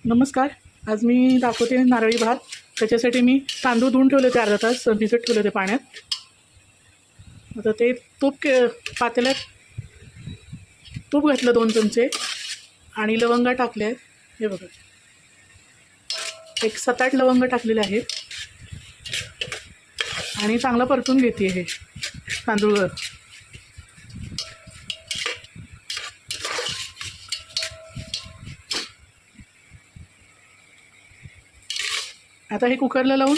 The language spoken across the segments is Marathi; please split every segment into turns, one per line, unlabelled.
नमस्कार. आज मी दाखवते नारळी भात. त्याच्यासाठी मी तांदूळ धुवून ठेवले ते अर्धा तास भिजत ठेवले ते पाण्यात. आता ते पातेल्यात तूप घातलं 2 चमचे आणि लवंगा टाकल्या आहेत. हे बघा, एक 7-8 लवंग टाकलेले आहेत आणि चांगलं परतून घेते हे तांदूळ. आता हे कुकरला लावून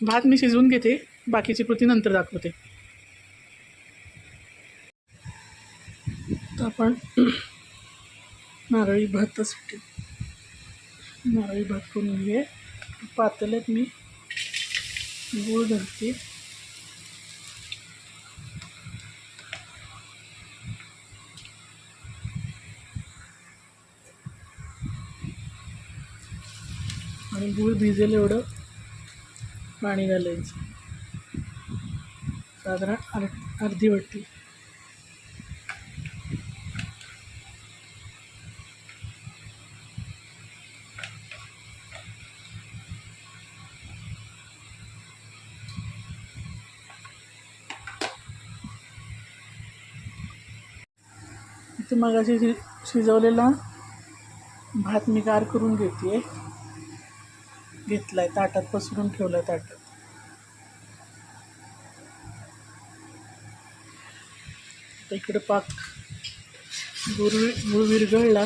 भात मी शिजवून घेते. बाकीची कृती नंतर दाखवते. तर आपण नारळी भात करून घेऊया. पातेल्यात मी गूळ घालते. आणि गूळ भिजेल एवढं पाणी घालायचं, साधारण अर्धी वाटी. इथे मगाशी शिजवलेला भात मी गार करून घेतलाय, ताटात पसरून ठेवलाय. ताटात इकडे पाक गुळ विरघळला.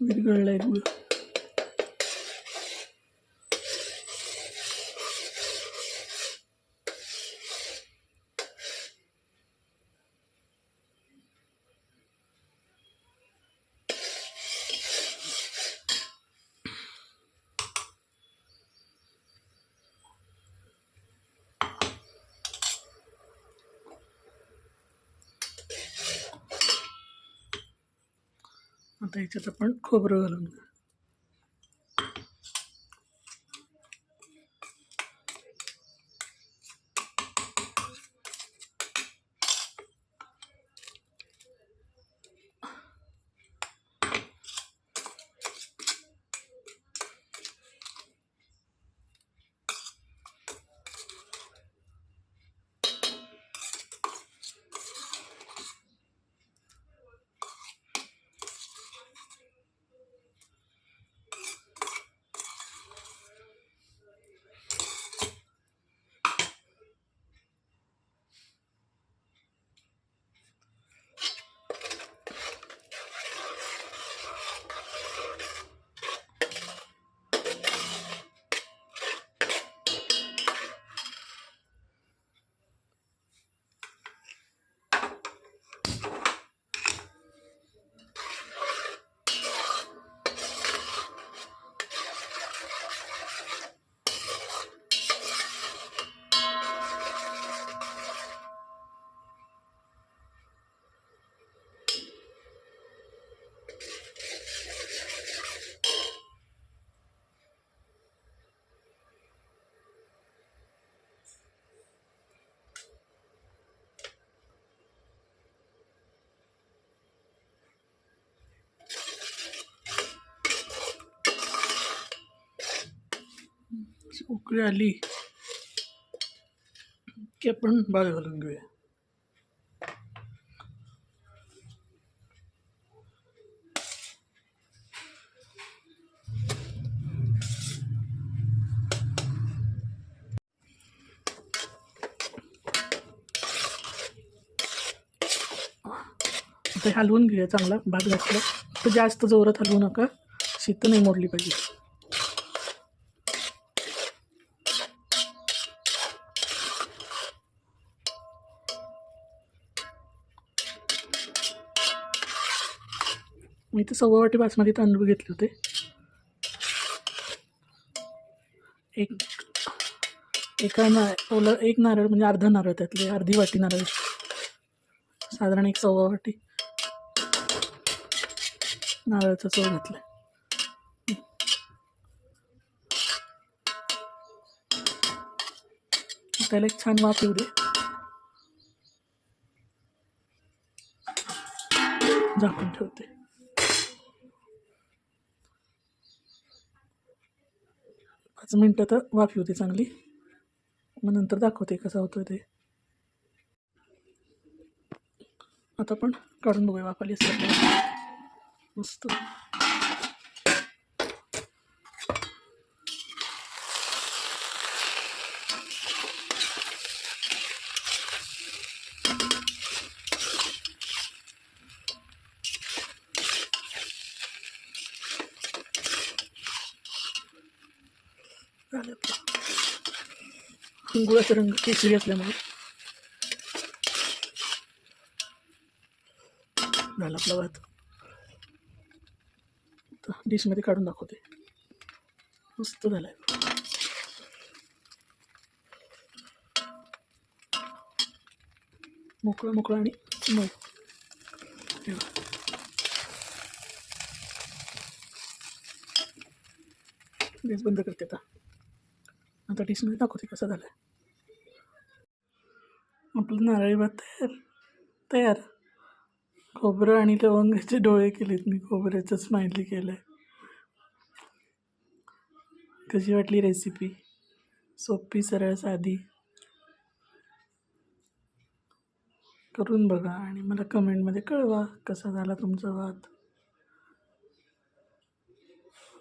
विरघळलाय गुळ. आता ह्याच्यात आपण खोबरं घालून घेऊ. उकळी आली की आपण भात घालून घेऊया. आता हलवून घेऊया चांगला. भात घातला तर जास्त जोरात हलवू नका, शीत नाही मोडली पाहिजे. मी इथे 1/4 वाटी बासमती तांदूळ घेतले होते. एक एक नारळ म्हणजे अर्धा नारळ, त्यातले अर्धी वाटी नारळ, साधारण 1/4 वाटी नारळाचं चव घातलं. त्याला एक छान वाफ येऊ दे. झाकून ठेवते. 5 मिनटं तर वाफ येऊ दे चांगली, मग नंतर दाखवते कसा होतोय ते. आता आपण काढून बघूया वाफ आली असते मस्त. झालं आपलं गुळाचा रंग केशरी असल्यामुळे झाला आपला भात. डिशमध्ये काढून दाखवते. मस्त झालाय. मोकळा मोकळा आणि मऊ. गॅस बंद करते. आता डिशमध्ये दाखवते कसा झाला आहे आपलं नारळी भात. तयार. खोबरं आणि लवंगाचे डोळे केलेत मी, खोबऱ्याचं स्माइली केलं आहे. कशी वाटली रेसिपी? सोपी, सरळ, साधी. करून बघा आणि मला कमेंटमध्ये कळवा कसा झाला तुमचा भात.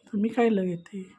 तर मी खायला घेते.